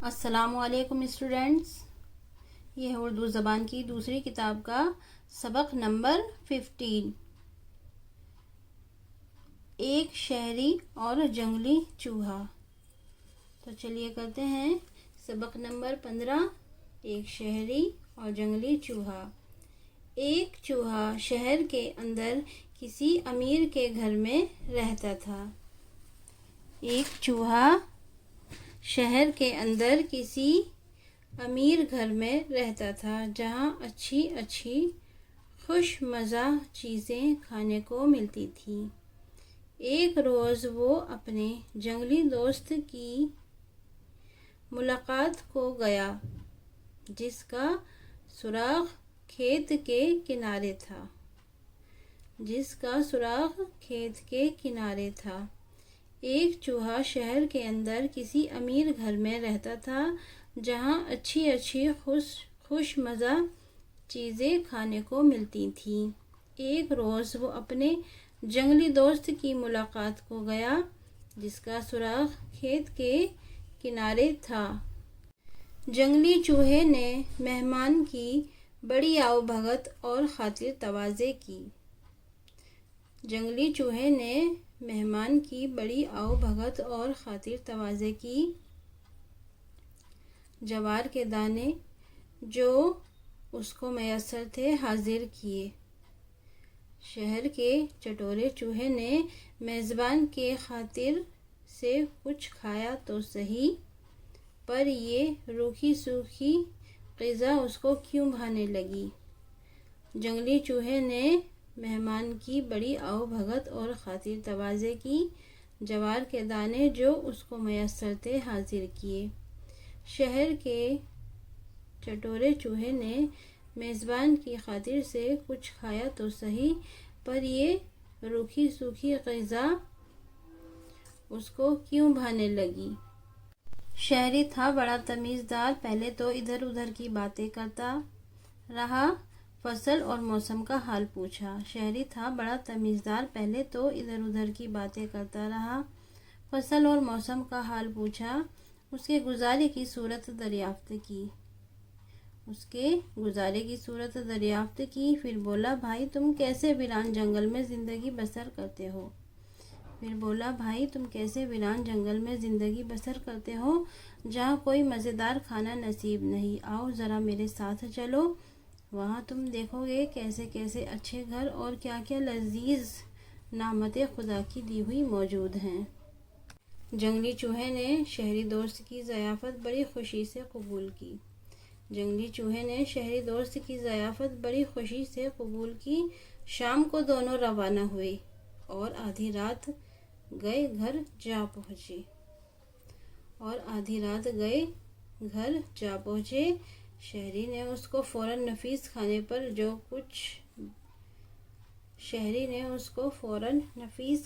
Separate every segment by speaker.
Speaker 1: السلام علیکم اسٹوڈینٹس، یہ ہے اردو زبان کی دوسری کتاب کا سبق نمبر 15، ایک شہری اور جنگلی چوہا۔ تو چلیے کرتے ہیں سبق نمبر 15، ایک شہری اور جنگلی چوہا۔ ایک چوہا شہر کے اندر کسی امیر کے گھر میں رہتا تھا۔ ایک چوہا شہر کے اندر کسی امیر گھر میں رہتا تھا جہاں اچھی اچھی خوش مزہ چیزیں کھانے کو ملتی تھیں۔ ایک روز وہ اپنے جنگلی دوست کی ملاقات کو گیا جس کا سراغ کھیت کے کنارے تھا۔ ایک چوہا شہر کے اندر کسی امیر گھر میں رہتا تھا جہاں اچھی اچھی خوش مزہ چیزیں کھانے کو ملتی تھیں۔ ایک روز وہ اپنے جنگلی دوست کی ملاقات کو گیا جس کا سراغ کھیت کے کنارے تھا۔ جنگلی چوہے نے مہمان کی بڑی آؤ بھگت اور خاطر تواضع کی۔ جنگلی چوہے نے مہمان کی بڑی آؤ بھگت اور خاطر تواضع کی۔ جوار کے دانے جو اس کو میسر تھے حاضر کیے۔ شہر کے چٹورے چوہے نے میزبان کے خاطر سے کچھ کھایا تو سہی، پر یہ روکھی سوکھی غذا اس کو کیوں بھانے لگی۔ جنگلی چوہے نے مہمان کی بڑی آؤ بھگت اور خاطر تواضع کی۔ جوار کے دانے جو اس کو میسر تھے حاضر کیے۔ شہر کے چٹورے چوہے نے میزبان کی خاطر سے کچھ کھایا تو سہی، پر یہ روکھی سوکھی غذا اس کو کیوں بھانے لگی۔ شہری تھا بڑا تمیزدار، پہلے تو ادھر ادھر کی باتیں کرتا رہا، فصل اور موسم کا حال پوچھا۔ شہری تھا بڑا تمیزدار، پہلے تو ادھر ادھر کی باتیں کرتا رہا، فصل اور موسم کا حال پوچھا، اس کے گزارے کی صورت دریافت کی، پھر بولا بھائی تم کیسے ویران جنگل میں زندگی بسر کرتے ہو جہاں کوئی مزیدار کھانا نصیب نہیں، آؤ ذرا میرے ساتھ چلو، وہاں تم دیکھو گے کیسے کیسے اچھے گھر اور کیا کیا لذیذ نعمتیں خدا کی دی ہوئی موجود ہیں۔ جنگلی چوہے نے شہری دوست کی ضیافت بڑی خوشی سے قبول کی۔ شام کو دونوں روانہ ہوئے اور آدھی رات گئے گھر جا پہنچے۔ شہری نے اس کو فوراً نفیس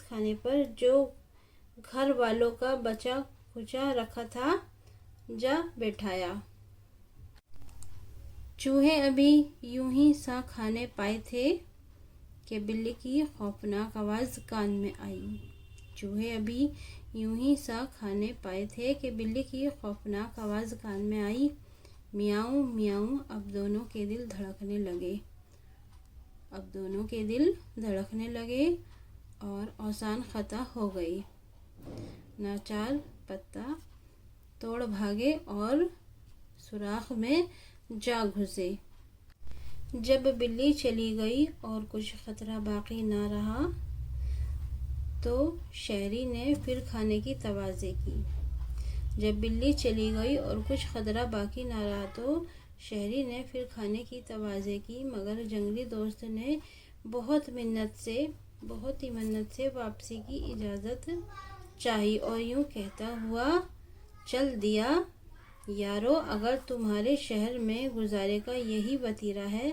Speaker 1: کھانے پر جو گھر والوں کا بچا کھچا رکھا تھا جا بٹھایا۔ چوہے ابھی یوں ہی سا کھانے پائے تھے کہ بلی کی خوفناک آواز کان میں آئی، میاؤں میاؤں۔ اب دونوں کے دل دھڑکنے لگے اور اوزان خطا ہو گئی۔ ناچار پتا توڑ بھاگے اور سوراخ میں جا گھسے۔ جب بلی چلی گئی اور کچھ خطرہ باقی نہ رہا تو شہری نے پھر کھانے کی تواضع کی، مگر جنگلی دوست نے بہت ہی منت سے واپسی کی اجازت چاہی اور یوں کہتا ہوا چل دیا، یارو اگر تمہارے شہر میں گزارے کا یہی وتیرہ ہے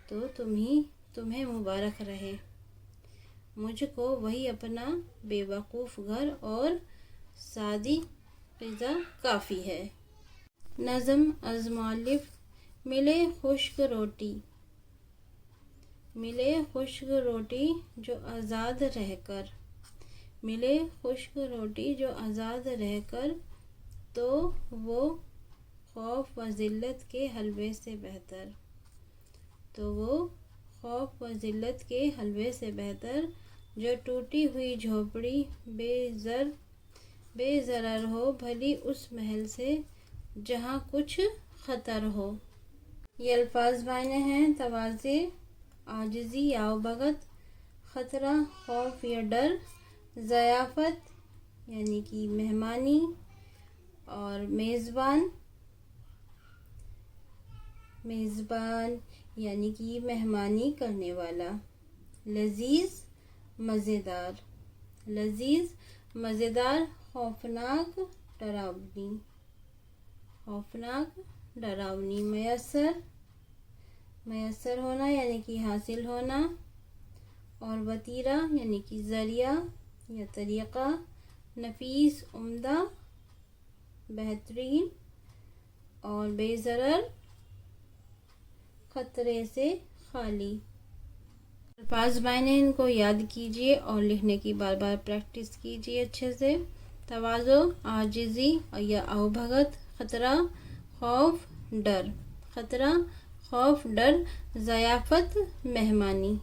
Speaker 1: تو تمہیں مبارک رہے، مجھ کو وہی اپنا بے وقوف گھر اور سادی غذا کافی ہے۔ نظم از مؤلف۔ ملے خشک روٹی جو آزاد رہ کر تو وہ خوف و ذلت کے حلوے سے بہتر، تو وہ خوف و ذلت کے حلوے سے بہتر جو ٹوٹی ہوئی جھوپڑی بے ضرر ہو، بھلی اس محل سے جہاں کچھ خطر ہو۔ یہ الفاظ معنی ہیں: تواضع، عاجزی یا بغت، خطرہ، خوف یا ڈر، ضیافت یعنی کہ مہمانی، اور میزبان یعنی کہ مہمانی کرنے والا۔ لذیذ، مزیدار، لذیذ، مزیدار، خوفناک، ڈراؤنی، میسر ہونا یعنی کہ حاصل ہونا، اور وتیرہ یعنی کہ ذریعہ یا طریقہ، نفیس، عمدہ، بہترین، اور بے ضرر، خطرے سے خالی۔ الفاظ معنی ان کو یاد کیجیے اور لکھنے کی بار بار پریکٹس کیجیے اچھے سے۔ تواضع، عاجزی یا بغت، خطرہ، خوف، ڈر، خطرہ، خوف، ڈر، ضیافت، مہمانی،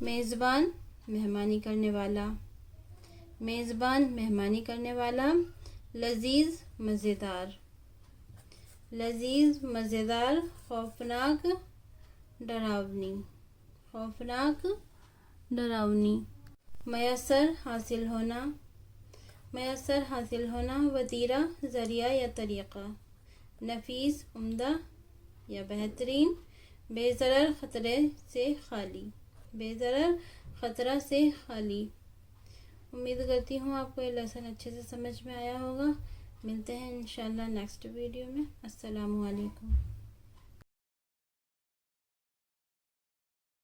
Speaker 1: میزبان، مہمانی کرنے والا، لذیذ، مزیدار، خوفناک، ڈراؤنی، میسر، حاصل ہونا، وتیرہ، ذریعہ یا طریقہ، نفیس، عمدہ یا بہترین، بے ضرر، خطرہ سے خالی۔ امید کرتی ہوں آپ کو یہ لیسن اچھے سے سمجھ میں آیا ہوگا۔ ملتے ہیں انشاءاللہ نیکسٹ ویڈیو میں۔ السلام علیکم۔